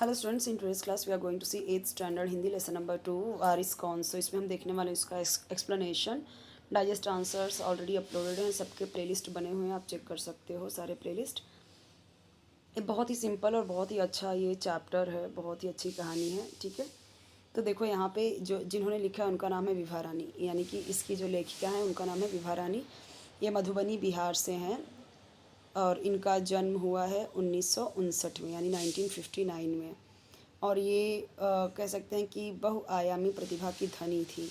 Hello students, in today's class we are going to see 8th standard Hindi lesson number 2 वारिस कौन। So इसमें हम देखने वाले इसका explanation. Digest answers already uploaded हैं, सबके प्लेलिस्ट बने हुए हैं, आप चेक कर सकते हो सारे प्लेलिस्ट। ये बहुत ही सिंपल और बहुत ही अच्छा ये चैप्टर है, बहुत ही अच्छी कहानी है। ठीक है, तो देखो यहाँ पे जो जिन्होंने लिखा है उनका नाम है विभा रानी, यानी कि इसकी जो लेखिका है उनका नाम है विभा रानी। ये मधुबनी बिहार से हैं और इनका जन्म हुआ है 1959 में, यानी 1959 में। और ये कह सकते हैं कि बहुआयामी प्रतिभा की धनी थी।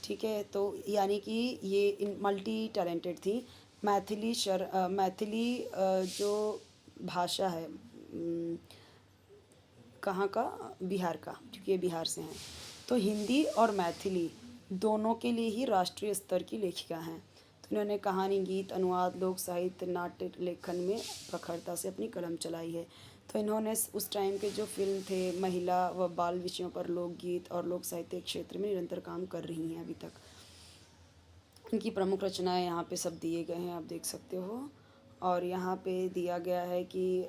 ठीक है, तो यानी कि ये मल्टी टैलेंटेड थी। मैथिली जो भाषा है, कहाँ का, बिहार का, क्योंकि ये बिहार से हैं। तो हिंदी और मैथिली दोनों के लिए ही राष्ट्रीय स्तर की लेखिका हैं। तो इन्होंने कहानी, गीत, अनुवाद, लोक साहित्य, नाट्य लेखन में प्रखरता से अपनी कलम चलाई है। तो इन्होंने उस टाइम के जो फिल्म थे, महिला व बाल विषयों पर लोकगीत और लोक साहित्य क्षेत्र में निरंतर काम कर रही हैं अभी तक। इनकी प्रमुख रचनाएं यहाँ पे सब दिए गए हैं, आप देख सकते हो। और यहाँ पे दिया गया है कि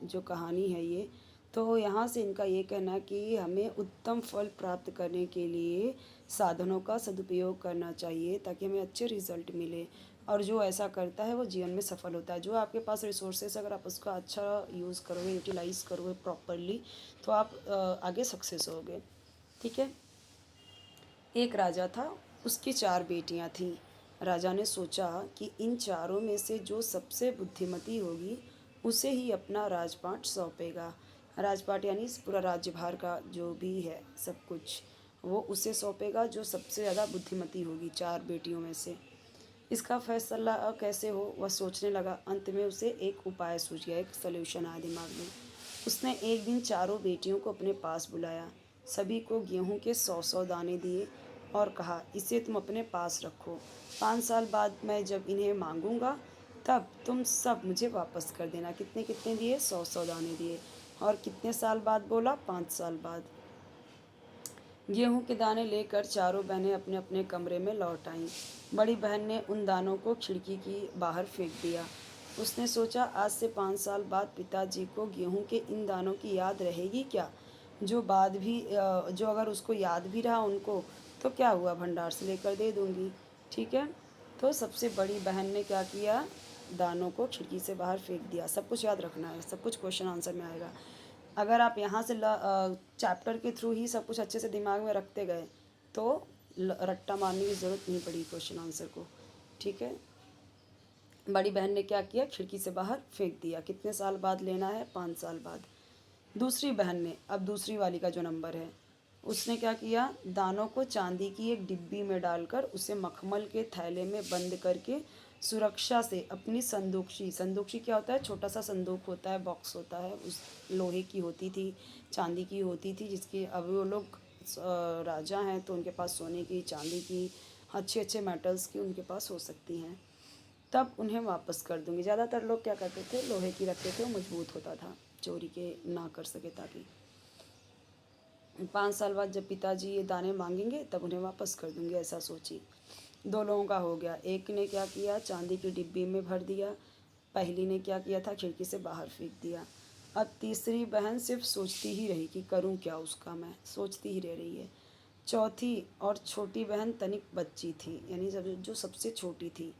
जो कहानी है ये, तो यहाँ से इनका ये कहना है कि हमें उत्तम फल प्राप्त करने के लिए साधनों का सदुपयोग करना चाहिए ताकि हमें अच्छे रिजल्ट मिले। और जो ऐसा करता है वो जीवन में सफल होता है। जो आपके पास रिसोर्सेस, अगर आप उसका अच्छा यूज़ करोगे, यूटिलाइज़ करोगे प्रॉपरली, तो आप आगे सक्सेस होगे। ठीक है। एक राजा था, उसकी 4 बेटियां थीं। राजा ने सोचा कि इन चारों में से जो सबसे बुद्धिमती होगी उसे ही अपना राजपाट सौंपेगा। राजपाट यानी पूरा राज्यभार का जो भी है सब कुछ, वो उसे सौंपेगा जो सबसे ज़्यादा बुद्धिमती होगी 4 बेटियों में से। इसका फैसला कैसे हो, वह सोचने लगा। अंत में उसे एक उपाय सूझ गया, एक सल्यूशन आया दिमाग में। उसने एक दिन चारों बेटियों को अपने पास बुलाया, सभी को गेहूं के 100-100 दाने दिए और कहा, इसे तुम अपने पास रखो। 5 साल बाद मैं जब इन्हें मांगूंगा तब तुम सब मुझे वापस कर देना। कितने कितने दिए? 100-100 दाने दिए। और कितने साल बाद बोला? 5 साल बाद। गेहूं के दाने लेकर चारों बहनें अपने अपने कमरे में लौट आईं। बड़ी बहन ने उन दानों को खिड़की की बाहर फेंक दिया। उसने सोचा, आज से 5 साल बाद पिताजी को गेहूं के इन दानों की याद रहेगी क्या? जो अगर उसको याद भी रहा उनको, तो क्या हुआ, भंडार से लेकर दे दूंगी। ठीक है। तो सबसे बड़ी बहन ने क्या किया? दानों को खिड़की से बाहर फेंक दिया। सब कुछ याद रखना है, सब कुछ क्वेश्चन आंसर में आएगा। अगर आप यहाँ से चैप्टर के थ्रू ही सब कुछ अच्छे से दिमाग में रखते गए तो रट्टा मारने की ज़रूरत नहीं पड़ी क्वेश्चन आंसर को। ठीक है। बड़ी बहन ने क्या किया? खिड़की से बाहर फेंक दिया। कितने साल बाद लेना है? 5 साल बाद। दूसरी बहन ने, अब दूसरी वाली का जो नंबर है, उसने क्या किया? दानों को चांदी की एक डिब्बी में डालकर उसे मखमल के थैले में बंद करके सुरक्षा से अपनी संदूकशी क्या होता है? छोटा सा संदूक होता है, बॉक्स होता है, उस लोहे की होती थी, चांदी की होती थी, जिसकी अब वो लोग राजा हैं तो उनके पास सोने की, चांदी की, अच्छे अच्छे मेटल्स की उनके पास हो सकती हैं। तब उन्हें वापस कर दूंगी। ज़्यादातर लोग क्या करते थे? लोहे की रखते थे, वो मजबूत होता था, चोरी के ना कर सके। ताकि 5 साल बाद जब पिताजी ये दाने मांगेंगे तब उन्हें वापस कर दूंगी, ऐसा सोची। 2 लोगों का हो गया। एक ने क्या किया? चांदी की डिब्बी में भर दिया। पहली ने क्या किया था? खिड़की से बाहर फेंक दिया। अब तीसरी बहन सिर्फ सोचती ही रही कि करूं क्या उसका, मैं सोचती ही रह रही है। चौथी और छोटी बहन तनिक बच्ची थी, यानी जो सबसे छोटी थी,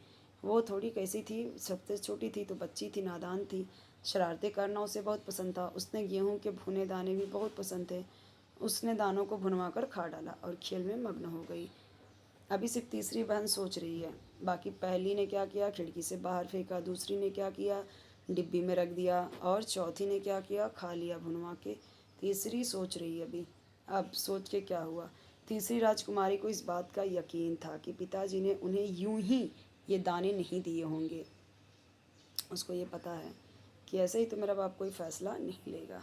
वो थोड़ी कैसी थी? सबसे छोटी थी तो बच्ची थी, नादान थी। शरारतें करना उसे बहुत पसंद था। उसने गेहूं के भुने दाने भी बहुत पसंद थे। उसने दानों को भुनवा कर खा डाला और खेल में मग्न हो गई। अभी सिर्फ तीसरी बहन सोच रही है। बाकी पहली ने क्या किया? खिड़की से बाहर फेंका। दूसरी ने क्या किया? डिब्बी में रख दिया। और चौथी ने क्या किया? खा लिया भुनवा के। तीसरी सोच रही है अभी। अब सोच के क्या हुआ? तीसरी राजकुमारी को इस बात का यकीन था कि पिताजी ने उन्हें यूं ही ये दाने नहीं दिए होंगे। उसको ये पता है कि ऐसे ही तो मेरा बाप कोई फ़ैसला नहीं लेगा,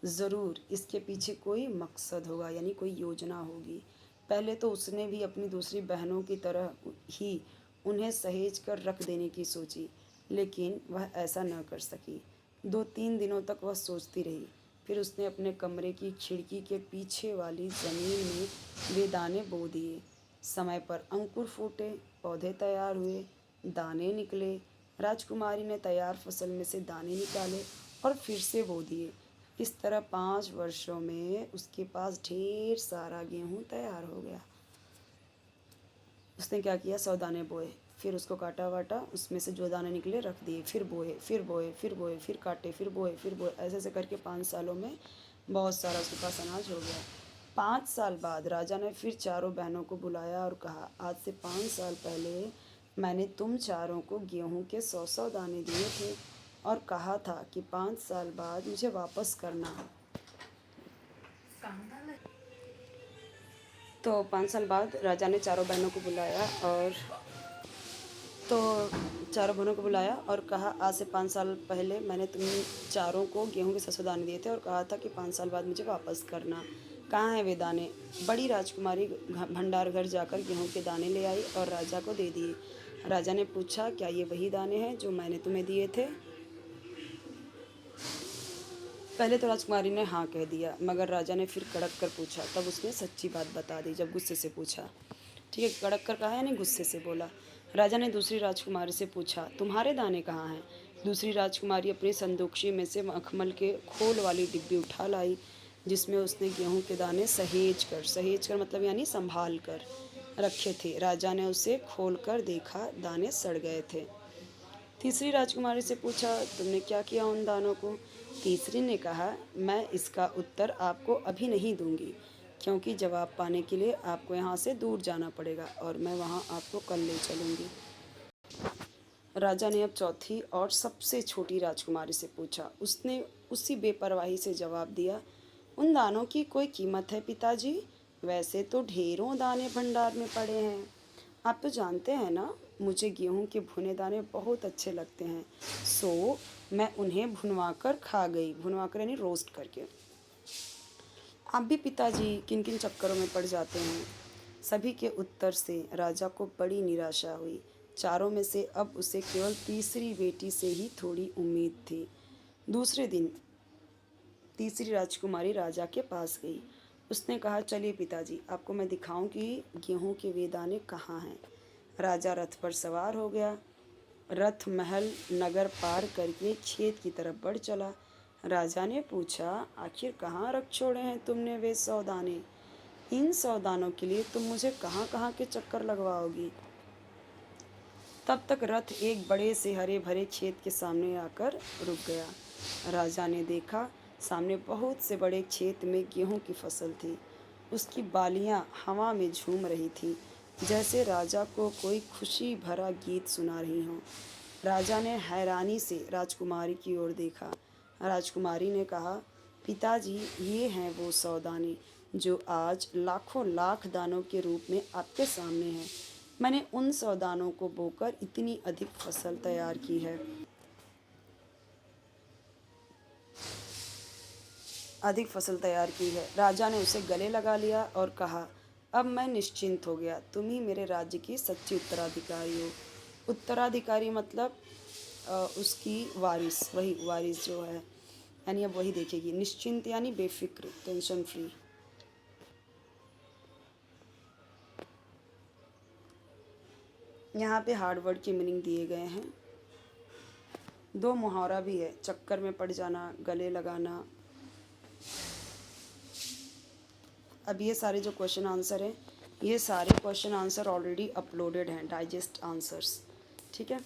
ज़रूर इसके पीछे कोई मकसद होगा, यानी कोई योजना होगी। पहले तो उसने भी अपनी दूसरी बहनों की तरह ही उन्हें सहेज कर रख देने की सोची, लेकिन वह ऐसा न कर सकी। 2-3 दिनों तक वह सोचती रही। फिर उसने अपने कमरे की खिड़की के पीछे वाली ज़मीन में वे दाने बो दिए। समय पर अंकुर फूटे, पौधे तैयार हुए, दाने निकले। राजकुमारी ने तैयार फसल में से दाने निकाले और फिर से बो दिए। इस तरह 5 वर्षों में उसके पास ढेर सारा गेहूँ तैयार हो गया। उसने क्या किया, 100 दाने बोए, फिर उसको काटा वाटा, उसमें से जो दाने निकले रख दिए, फिर बोए, फिर बोए, फिर बोए, फिर काटे, फिर बोए, फिर बोए, ऐसे ऐसे करके 5 सालों में बहुत सारा उसके पास अनाज हो गया। 5 साल बाद राजा ने फिर चारों बहनों को बुलाया और कहा, आज से 5 साल पहले मैंने तुम चारों को गेहूं के 100-100 दाने दिए थे और कहा था कि 5 साल बाद मुझे वापस करना। तो 5 साल बाद राजा ने चारों बहनों को बुलाया और चारों बहनों को बुलाया और कहा, आज से 5 साल पहले मैंने तुम चारों को गेहूं के 100 दाने दिए थे और कहा था कि 5 साल बाद मुझे वापस करना। कहाँ हैं वे दाने? बड़ी राजकुमारी भंडार घर जाकर गेहूं के दाने ले आई और राजा को दे दिए। राजा ने पूछा, क्या ये वही दाने हैं जो मैंने तुम्हें दिए थे? पहले तो राजकुमारी ने हाँ कह दिया, मगर राजा ने फिर कड़क कर पूछा। तब उसने सच्ची बात बता दी जब गुस्से से पूछा। ठीक है, कड़क कर कहा यानी गुस्से से बोला। राजा ने दूसरी राजकुमारी से पूछा, तुम्हारे दाने कहाँ हैं? दूसरी राजकुमारी अपनी संदूकशी में से मखमल के खोल वाली डिब्बी उठा लाई, जिसमें उसने गेहूं के दाने सहेज कर मतलब यानी संभाल कर रखे थे। राजा ने उसे खोल कर देखा, दाने सड़ गए थे। तीसरी राजकुमारी से पूछा, तुमने क्या किया उन दानों को? तीसरी ने कहा, मैं इसका उत्तर आपको अभी नहीं दूंगी, क्योंकि जवाब पाने के लिए आपको यहाँ से दूर जाना पड़ेगा और मैं वहाँ आपको कल ले चलूँगी। राजा ने अब चौथी और सबसे छोटी राजकुमारी से पूछा। उसने उसी बेपरवाही से जवाब दिया, उन दानों की कोई कीमत है पिताजी? वैसे तो ढेरों दाने भंडार में पड़े हैं। आप तो जानते हैं ना, मुझे गेहूं के भुने दाने बहुत अच्छे लगते हैं, सो मैं उन्हें भुनवा कर खा गई। भुनवा कर यानी रोस्ट करके। आप भी पिताजी किन किन चक्करों में पड़ जाते हैं? सभी के उत्तर से राजा को बड़ी निराशा हुई। चारों में से अब उसे केवल तीसरी बेटी से ही थोड़ी उम्मीद थी। दूसरे दिन तीसरी राजकुमारी राजा के पास गई। उसने कहा, चलिए पिताजी, आपको मैं दिखाऊं कि गेहूं के वे दाने कहाँ हैं। राजा रथ पर सवार हो गया। रथ महल नगर पार करके खेत की तरफ बढ़ चला। राजा ने पूछा, आखिर कहाँ रख छोड़े हैं तुमने वे 100 दाने? इन 100 दानों के लिए तुम मुझे कहाँ कहाँ के चक्कर लगवाओगी? तब तक रथ एक बड़े से हरे भरे खेत के सामने आकर रुक गया। राजा ने देखा, सामने बहुत से बड़े खेत में गेहूं की फसल थी। उसकी बालियां हवा में झूम रही थी, जैसे राजा को कोई खुशी भरा गीत सुना रही हो। राजा ने हैरानी से राजकुमारी की ओर देखा। राजकुमारी ने कहा, पिताजी, ये हैं वो 100 दाने जो आज लाखों लाख दानों के रूप में आपके सामने हैं। मैंने उन 100 दानों को बोकर इतनी अधिक फसल तैयार की है। राजा ने उसे गले लगा लिया और कहा, अब मैं निश्चिंत हो गया। तुम ही मेरे राज्य की सच्ची उत्तराधिकारी हो। उत्तराधिकारी मतलब उसकी वारिस, वही वारिस जो है, यानी अब वही देखेगी। निश्चिंत यानी बेफिक्र, टेंशन फ्री। यहाँ पे हार्ड वर्ड की मीनिंग दिए गए हैं। 2 मुहावरा भी है, चक्कर में पड़ जाना, गले लगाना। अब ये सारे जो क्वेश्चन आंसर हैं, ये सारे क्वेश्चन आंसर ऑलरेडी अपलोडेड हैं, डाइजेस्ट आंसर्स। ठीक है,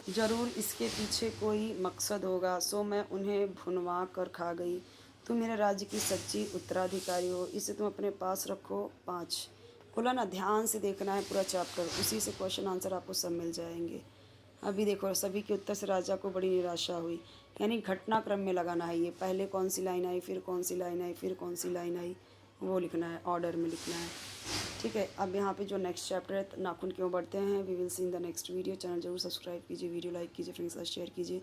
ज़रूर इसके पीछे कोई मकसद होगा, सो मैं उन्हें भुनवा कर खा गई। तुम मेरे राज्य की सच्ची उत्तराधिकारी हो, इसे तुम अपने पास रखो। 5 बोला ना, ध्यान से देखना है पूरा चैप्टर, उसी से क्वेश्चन आंसर आपको सब मिल जाएंगे। अभी देखो, सभी के उत्तर से राजा को बड़ी निराशा हुई, यानी घटनाक्रम में लगाना है। ये पहले कौन सी लाइन आई, फिर कौन सी लाइन आई, फिर कौन सी लाइन आई, वो लिखना है, ऑर्डर में लिखना है। ठीक है, अब यहाँ पे जो नेक्स्ट चैप्टर है, नाखून क्यों बढ़ते हैं, we will see in the next video. Channel जरूर सब्सक्राइब कीजिए, वीडियो लाइक कीजिए, फ्रेंड्स के साथ शेयर कीजिए,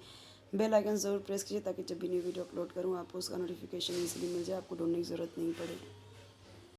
बेल आइकन ज़रूर प्रेस कीजिए, ताकि जब भी न्यू वीडियो अपलोड करूँ आपको उसका नोटिफिकेशन ईजिली मिल जाए, आपको ढूंढने की ज़रूरत नहीं पड़े।